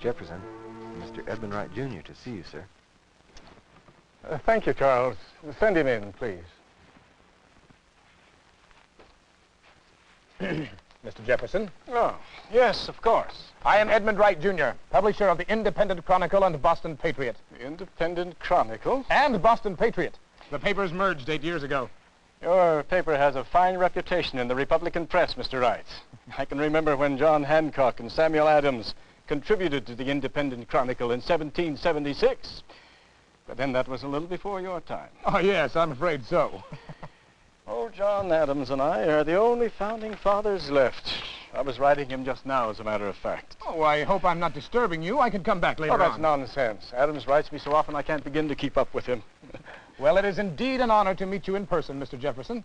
Jefferson. Mr. Edmund Wright Jr. to see you, sir. Thank you, Charles. Send him in, please. Mr. Jefferson? Oh, yes, of course. I am Edmund Wright Jr., publisher of the Independent Chronicle and Boston Patriot. The Independent Chronicle? And Boston Patriot. The papers merged 8 years ago. Your paper has a fine reputation in the Republican press, Mr. Wright. I can remember when John Hancock and Samuel Adams contributed to the Independent Chronicle in 1776. But then that was a little before your time. Oh, yes, I'm afraid so. Oh, John Adams and I are the only founding fathers left. I was writing him just now, as a matter of fact. Oh, I hope I'm not disturbing you. I can come back later Oh, that's on. nonsense. Adams writes me so often I can't begin to keep up with him. Well, it is indeed an honor to meet you in person, Mr. Jefferson.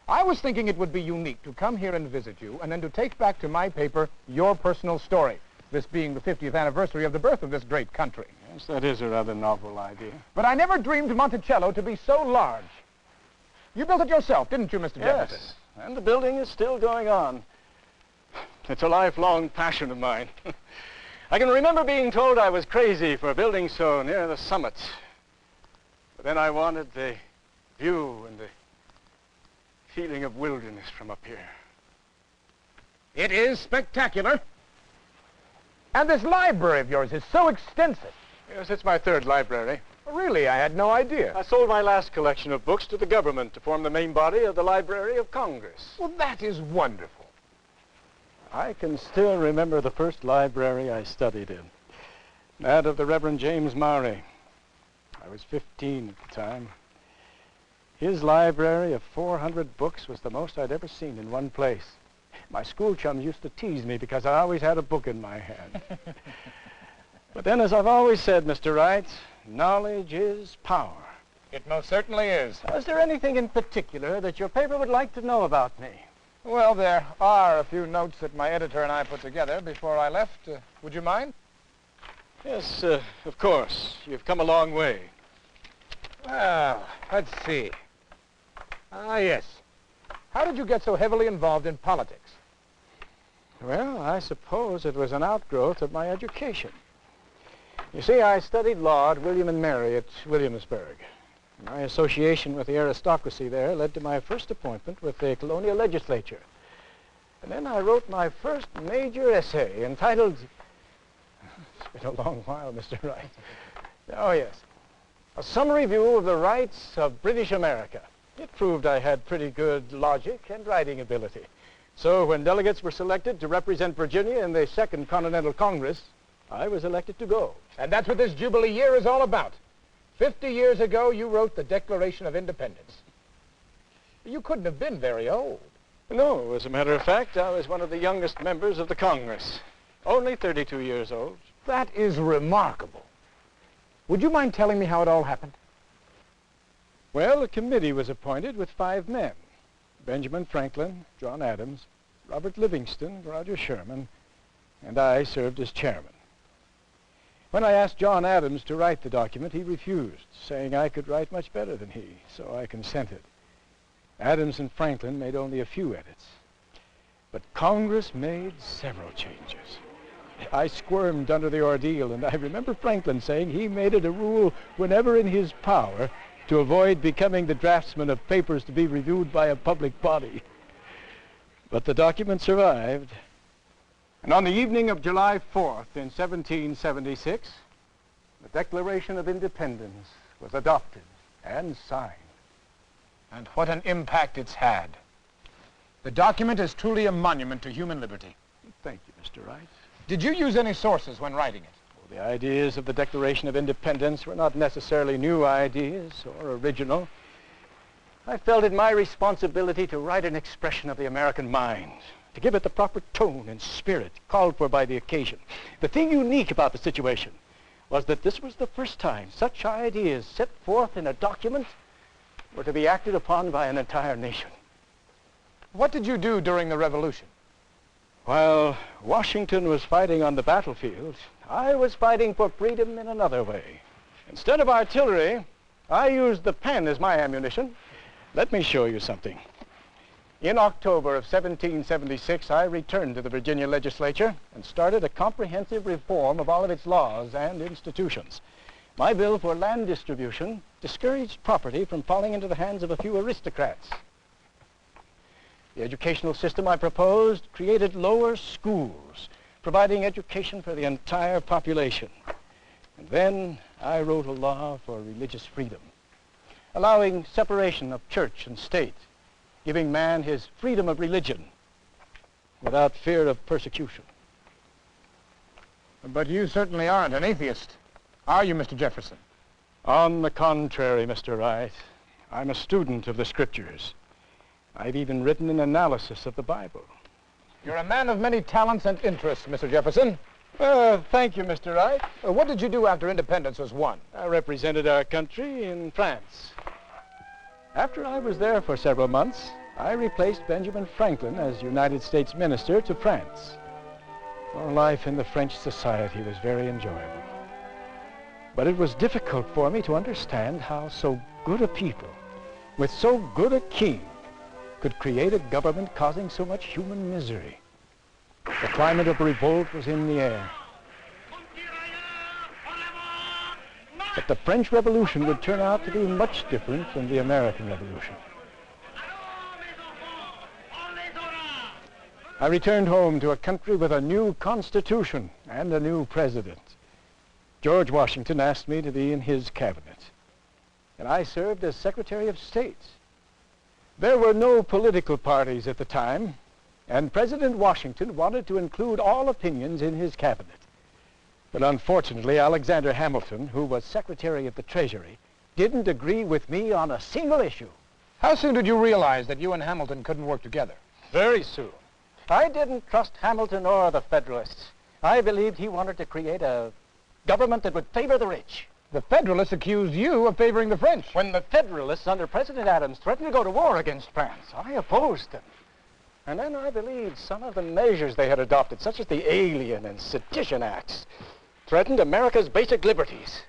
I was thinking it would be unique to come here and visit you, and then to take back to my paper your personal story, this being the 50th anniversary of the birth of this great country. Yes, that is a rather novel idea. But I never dreamed Monticello to be so large. You built it yourself, didn't you, Mr. Jefferson? Yes, and the building is still going on. It's a lifelong passion of mine. I can remember being told I was crazy for building so near the summit. But then I wanted the view and the feeling of wilderness from up here. It is spectacular. And this library of yours is so extensive. Yes, it's my third library. Really, I had no idea. I sold my last collection of books to the government to form the main body of the Library of Congress. Well, that is wonderful. I can still remember the first library I studied in, that of the Reverend James Maury. I was 15 at the time. His library of 400 books was the most I'd ever seen in one place. My school chums used to tease me because I always had a book in my hand. But then, as I've always said, Mr. Wright, knowledge is power. It most certainly is. Is there anything in particular that your paper would like to know about me? Well, there are a few notes that my editor and I put together before I left. Would you mind? Yes, of course. You've come a long way. Well, let's see. Yes. How did you get so heavily involved in politics? Well, I suppose it was an outgrowth of my education. You see, I studied law at William and Mary at Williamsburg. My association with the aristocracy there led to my first appointment with the colonial legislature. And then I wrote my first major essay entitled... It's been a long while, Mr. Wright. Oh, yes. A summary view of the rights of British America. It proved I had pretty good logic and writing ability. So when delegates were selected to represent Virginia in the Second Continental Congress, I was elected to go. And that's what this Jubilee year is all about. 50 years ago, you wrote the Declaration of Independence. You couldn't have been very old. No, as a matter of fact, I was one of the youngest members of the Congress. Only 32 years old. That is remarkable. Would you mind telling me how it all happened? Well, a committee was appointed with 5 men. Benjamin Franklin, John Adams, Robert Livingston, Roger Sherman, and I served as chairman. When I asked John Adams to write the document, he refused, saying I could write much better than he, so I consented. Adams and Franklin made only a few edits, but Congress made several changes. I squirmed under the ordeal, and I remember Franklin saying he made it a rule whenever in his power to avoid becoming the draftsman of papers to be reviewed by a public body. But the document survived. And on the evening of July 4th in 1776, the Declaration of Independence was adopted and signed. And what an impact it's had. The document is truly a monument to human liberty. Thank you, Mr. Wright. Did you use any sources when writing it? Well, the ideas of the Declaration of Independence were not necessarily new ideas or original. I felt it my responsibility to write an expression of the American mind, to give it the proper tone and spirit called for by the occasion. The thing unique about the situation was that this was the first time such ideas set forth in a document were to be acted upon by an entire nation. What did you do during the Revolution? While Washington was fighting on the battlefield, I was fighting for freedom in another way. Instead of artillery, I used the pen as my ammunition. Let me show you something. In October of 1776, I returned to the Virginia legislature and started a comprehensive reform of all of its laws and institutions. My bill for land distribution discouraged property from falling into the hands of a few aristocrats. The educational system I proposed created lower schools, providing education for the entire population. And then I wrote a law for religious freedom, allowing separation of church and state, giving man his freedom of religion without fear of persecution. But you certainly aren't an atheist, are you, Mr. Jefferson? On the contrary, Mr. Wright, I'm a student of the scriptures. I've even written an analysis of the Bible. You're a man of many talents and interests, Mr. Jefferson. Thank you, Mr. Wright. What did you do after independence was won? I represented our country in France. After I was there for several months, I replaced Benjamin Franklin as United States Minister to France. Our life in the French society was very enjoyable. But it was difficult for me to understand how so good a people, with so good a king, could create a government causing so much human misery. The climate of revolt was in the air. But the French Revolution would turn out to be much different from the American Revolution. I returned home to a country with a new constitution and a new president. George Washington asked me to be in his cabinet, and I served as Secretary of State. There were no political parties at the time, and President Washington wanted to include all opinions in his cabinet. But unfortunately, Alexander Hamilton, who was Secretary of the Treasury, didn't agree with me on a single issue. How soon did you realize that you and Hamilton couldn't work together? Very soon. I didn't trust Hamilton or the Federalists. I believed he wanted to create a government that would favor the rich. The Federalists accused you of favoring the French. When the Federalists under President Adams threatened to go to war against France, I opposed them. And then I believed some of the measures they had adopted, such as the Alien and Sedition Acts, threatened America's basic liberties.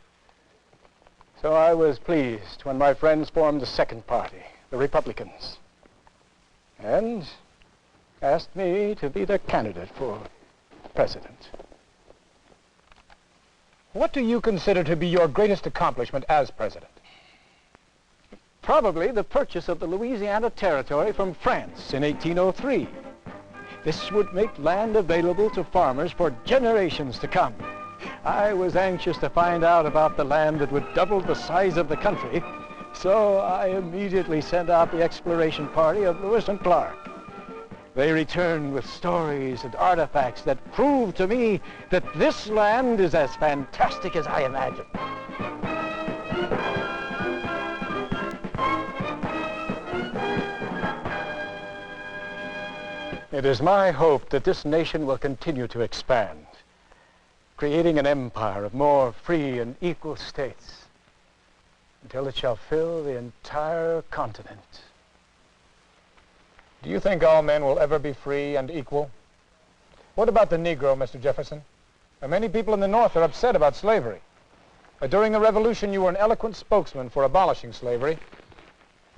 So I was pleased when my friends formed the second party, the Republicans, and asked me to be their candidate for president. What do you consider to be your greatest accomplishment as president? Probably the purchase of the Louisiana Territory from France in 1803. This would make land available to farmers for generations to come. I was anxious to find out about the land that would double the size of the country, so I immediately sent out the exploration party of Lewis and Clark. They returned with stories and artifacts that proved to me that this land is as fantastic as I imagined. It is my hope that this nation will continue to expand, creating an empire of more free and equal states until it shall fill the entire continent. Do you think all men will ever be free and equal? What about the Negro, Mr. Jefferson? Many people in the North are upset about slavery. During the Revolution, you were an eloquent spokesman for abolishing slavery.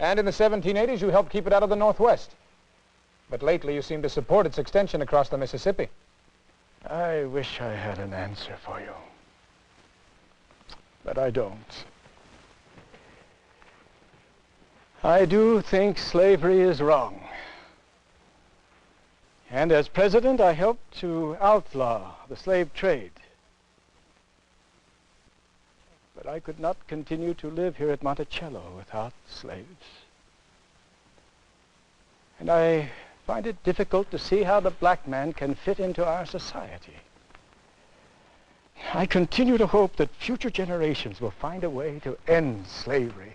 And in the 1780s, you helped keep it out of the Northwest. But lately, you seem to support its extension across the Mississippi. I wish I had an answer for you, but I don't. I do think slavery is wrong. And as president, I helped to outlaw the slave trade. But I could not continue to live here at Monticello without slaves. And I find it difficult to see how the black man can fit into our society. I continue to hope that future generations will find a way to end slavery.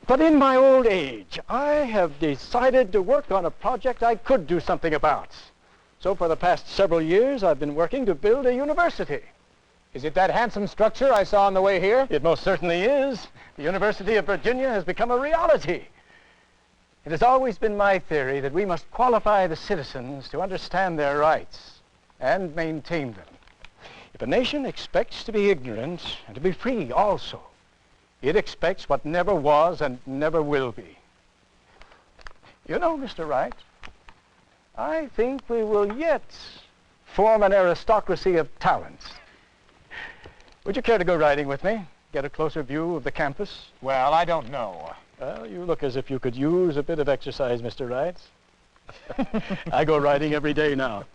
But in my old age, I have decided to work on a project I could do something about. So for the past several years, I've been working to build a university. Is it that handsome structure I saw on the way here? It most certainly is. The University of Virginia has become a reality. It has always been my theory that we must qualify the citizens to understand their rights and maintain them. If a nation expects to be ignorant and to be free also, it expects what never was and never will be. You know, Mr. Wright, I think we will yet form an aristocracy of talents. Would you care to go riding with me? Get a closer view of the campus? Well, I don't know. Well, you look as if you could use a bit of exercise, Mr. Wright. I go riding every day now.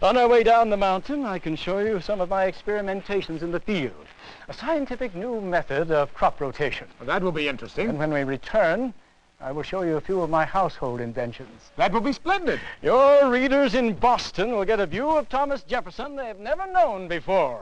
On our way down the mountain, I can show you some of my experimentations in the field. A scientific new method of crop rotation. Well, that will be interesting. And when we return, I will show you a few of my household inventions. That will be splendid. Your readers in Boston will get a view of Thomas Jefferson they've never known before.